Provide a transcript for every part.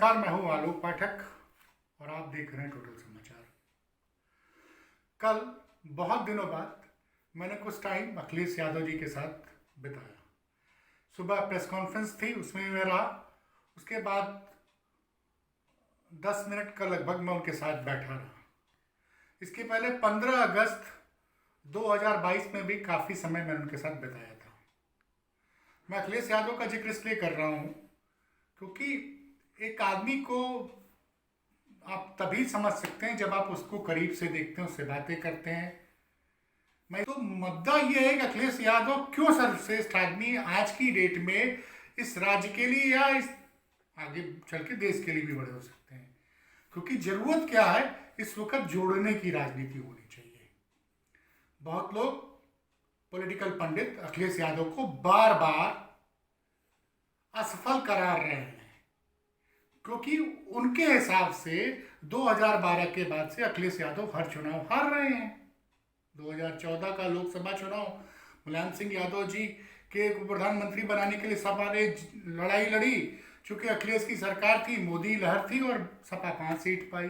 नमस्कार, मैं हूं आलोक पाठक और आप देख रहे हैं टोटल समाचार। कल बहुत दिनों बाद मैंने कुछ टाइम अखिलेश यादव जी के साथ बिताया। सुबह प्रेस कॉन्फ्रेंस थी, उसमें मैं रहा। उसके बाद 10 मिनट का लगभग मैं उनके साथ बैठा रहा। इसके पहले 15 अगस्त 2022 में भी काफ़ी समय मैंने उनके साथ बिताया था। मैं अखिलेश यादव का जिक्र इसलिए कर रहा हूँ क्योंकि एक आदमी को आप तभी समझ सकते हैं जब आप उसको करीब से देखते हैं, उससे बातें करते हैं। मैं तो मुद्दा ये है कि अखिलेश यादव क्यों सर्वश्रेष्ठ आदमी आज की डेट में इस राज्य के लिए या इस आगे चल के देश के लिए भी बड़े हो सकते हैं। क्योंकि जरूरत क्या है, इस वक्त जोड़ने की राजनीति होनी चाहिए। बहुत लोग पॉलिटिकल पंडित अखिलेश यादव को बार बार असफल करार रहे हैं क्योंकि उनके हिसाब से 2012 के बाद से अखिलेश यादव हर चुनाव हार रहे हैं। 2014 का लोकसभा चुनाव मुलायम सिंह यादव जी के प्रधानमंत्री बनाने के लिए सपा ने लड़ाई लड़ी। चूंकि अखिलेश की सरकार थी, मोदी लहर थी और सपा 5 सीट पाई।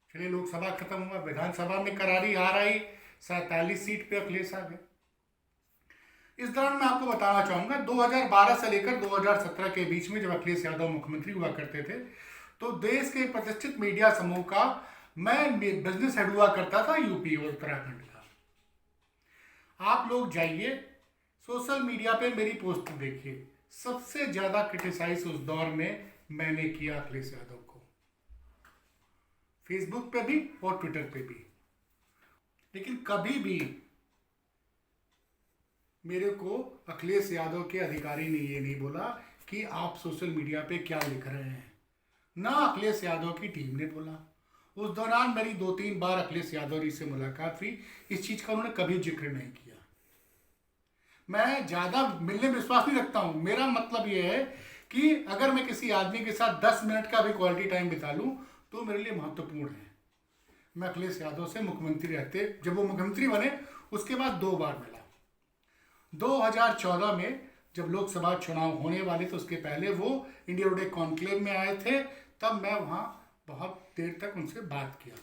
चलिए, लोकसभा खत्म हुआ, विधानसभा में करारी हार आई, 47 सीट पे अखिलेश आ गए। इस दौरान मैं आपको बताना चाहूंगा 2012 से लेकर 2017 के बीच में जब अखिलेश यादव मुख्यमंत्री हुआ करते थे तो देश के प्रतिष्ठित मीडिया समूह का मैं बिजनेस हेड हुआ करता था, यूपी और उत्तराखंड का। आप लोग जाइए सोशल मीडिया पे मेरी पोस्ट देखिए, सबसे ज्यादा क्रिटिसाइज उस दौर में मैंने किया अखिलेश यादव को, फेसबुक पे भी और ट्विटर पे भी। लेकिन कभी भी मेरे को अखिलेश यादव के अधिकारी ने ये नहीं बोला कि आप सोशल मीडिया पे क्या लिख रहे हैं, ना अखिलेश यादव की टीम ने बोला। उस दौरान मेरी 2-3 बार अखिलेश यादव जी से मुलाकात हुई, इस चीज का उन्होंने कभी जिक्र नहीं किया। मैं ज्यादा मिलने में विश्वास नहीं रखता हूं। मेरा मतलब ये है कि अगर मैं किसी आदमी के साथ 10 मिनट का भी क्वालिटी टाइम बिता लूं तो मेरे लिए महत्वपूर्ण है। मैं अखिलेश यादव से मुख्यमंत्री रहते, जब वो मुख्यमंत्री बने उसके बाद 2 बार मिला। 2014 में जब लोकसभा चुनाव होने वाले थे, उसके पहले वो इंडिया टुडे कॉन्क्लेव में आए थे, तब मैं वहाँ बहुत देर तक उनसे बात किया।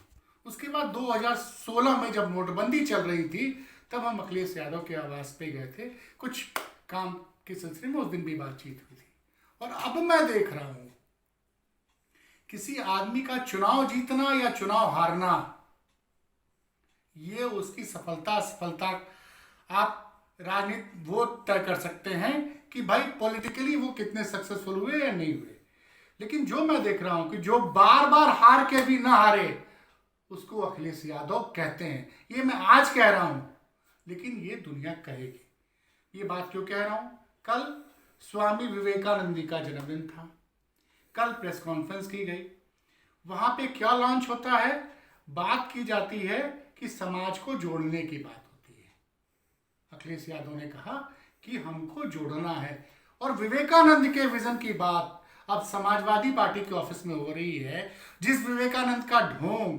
उसके बाद 2016 में जब नोटबंदी चल रही थी तब हम अखिलेश यादव के आवास पे गए थे, कुछ काम के सिलसिले में। उस दिन भी बातचीत हुई थी। और अब मैं देख रहा हूँ किसी आदमी का चुनाव जीतना या चुनाव हारना, ये उसकी सफलता असफलता आप राजनीति वो तय कर सकते हैं कि भाई पॉलिटिकली वो कितने सक्सेसफुल हुए या नहीं हुए। लेकिन जो मैं देख रहा हूं कि जो बार बार हार के भी ना हारे उसको अखिलेश यादव कहते हैं। ये मैं आज कह रहा हूं, लेकिन ये दुनिया कहेगी। ये बात क्यों कह रहा हूं? कल स्वामी विवेकानंद जी का जन्मदिन था। कल प्रेस कॉन्फ्रेंस की गई। वहां पे क्या लॉन्च होता है? बात की जाती है कि समाज को जोड़ने की बात होती है। अखिलेश यादव ने कहा कि हमको जोड़ना है और विवेकानंद के विजन की बात अब समाजवादी पार्टी के ऑफिस में हो रही है। जिस विवेकानंद का ढोंग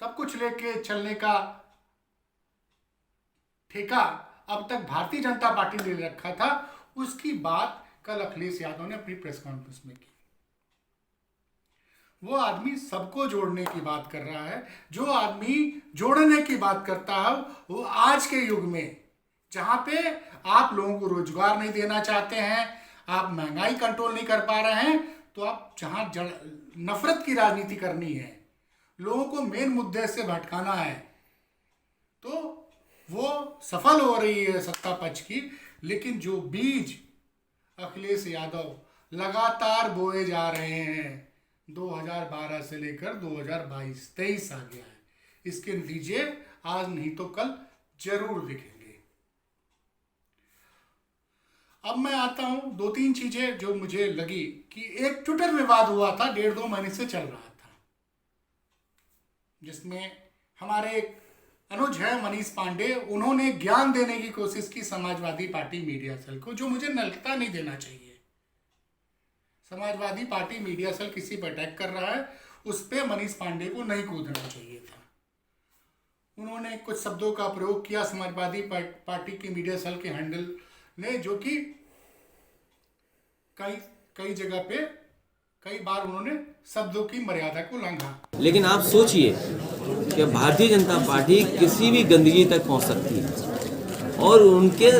सब कुछ लेके चलने का ठेका अब तक भारतीय जनता पार्टी ने ले रखा था, उसकी बात कल अखिलेश यादव ने अपनी प्रेस कॉन्फ्रेंस में की। वो आदमी सबको जोड़ने की बात कर रहा है। जो आदमी जोड़ने की बात करता है वो आज के युग में, जहां पे आप लोगों को रोजगार नहीं देना चाहते हैं, आप महंगाई कंट्रोल नहीं कर पा रहे हैं, तो आप जहां नफरत की राजनीति करनी है, लोगों को मेन मुद्दे से भटकाना है, तो वो सफल हो रही है सत्ता पक्ष की। लेकिन जो बीज अखिलेश यादव लगातार बोए जा रहे हैं 2012 से लेकर 2022-23 आ गया है, इसके नतीजे आज नहीं तो कल जरूर दिखेंगे। अब मैं आता हूं 2-3 चीजें जो मुझे लगी कि एक ट्विटर विवाद हुआ था, 1.5-2 महीने से चल रहा था, जिसमें हमारे अनुज है मनीष पांडे, उन्होंने ज्ञान देने की कोशिश की समाजवादी पार्टी मीडिया सेल को, जो मुझे लगता नहीं देना चाहिए। समाजवादी पार्टी मीडिया सेल किसी पर अटैक कर रहा है, उस पर मनीष पांडे को नहीं कूदना चाहिए था। उन्होंने कुछ शब्दों का प्रयोग किया समाजवादी पार्टी की मीडिया सेल के हैंडल ने, जो कि कई कई जगह पे कई बार उन्होंने शब्दों की मर्यादा को लांघा। लेकिन आप सोचिए कि भारतीय जनता पार्टी किसी भी गंदगी तक पहुंच सकती है और उनके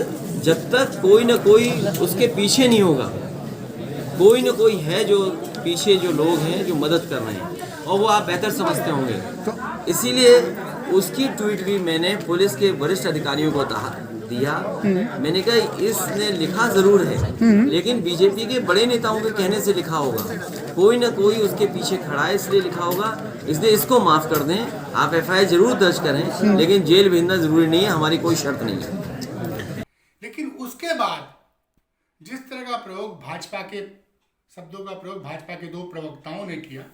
जब तक कोई ना कोई उसके पीछे नहीं होगा, कोई ना कोई है जो पीछे जो लोग हैं जो मदद कर रहे हैं, और वो आप बेहतर समझते होंगे। इसीलिए उसकी ट्वीट भी मैंने पुलिस के वरिष्ठ अधिकारियों को दिया। मैंने कहा इसने लिखा जरूर है, लेकिन बीजेपी के बड़े नेताओं के कहने से लिखा होगा, कोई ना कोई उसके पीछे खड़ा है इसलिए लिखा होगा, इसलिए इसको माफ कर दें। आप एफआईआर जरूर दर्ज करें, लेकिन जेल भेजना जरूरी नहीं है, हमारी कोई शर्त नहीं है। लेकिन उसके बाद जिस तरह का प्रयोग भाजपा के शब्दों का प्रयोग भाजपा के 2 प्रवक्ताओं ने किया,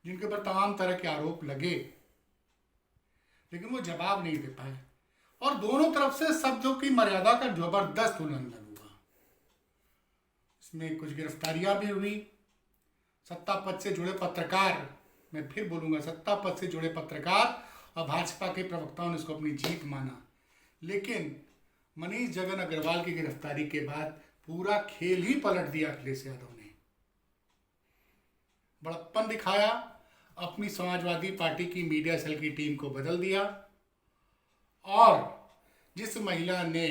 जिनके ऊपर तमाम तरह के आरोप लगे, लेकिन वो जवाब नहीं दे पाए और दोनों तरफ से शब्दों की मर्यादा का जबरदस्त उल्लंघन हुआ। इसमें कुछ गिरफ्तारियां भी हुई। सत्ता पद से जुड़े पत्रकार, मैं फिर बोलूंगा, सत्ता पद से जुड़े पत्रकार और भाजपा के प्रवक्ताओं ने इसको अपनी जीत माना। लेकिन मनीष जगन अग्रवाल की गिरफ्तारी के बाद पूरा खेल ही पलट दिया अखिलेश यादव ने। बड़प्पन दिखाया, अपनी समाजवादी पार्टी की मीडिया सेल की टीम को बदल दिया और जिस महिला ने,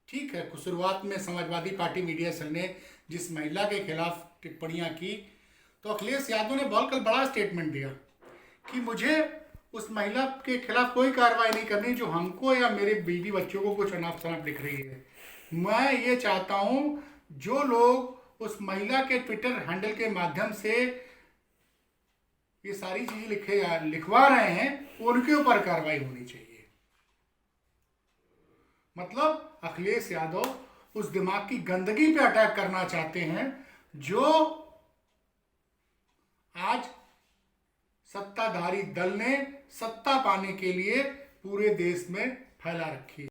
ठीक है, शुरुआत में समाजवादी पार्टी मीडिया सेल ने जिस महिला के खिलाफ टिप्पणियां की, तो अखिलेश यादव ने बोलकर बड़ा स्टेटमेंट दिया कि मुझे उस महिला के खिलाफ कोई कार्रवाई नहीं करनी जो हमको या मेरे बीवी बच्चों को कुछ अनाप शनाप लिख रही है। मैं ये चाहता हूं जो लोग उस महिला के ट्विटर हैंडल के माध्यम से ये सारी चीजें लिखवा रहे हैं, उनके ऊपर कार्रवाई होनी चाहिए। मतलब अखिलेश यादव उस दिमाग की गंदगी पे अटैक करना चाहते हैं जो आज सत्ताधारी दल ने सत्ता पाने के लिए पूरे देश में फैला रखी है।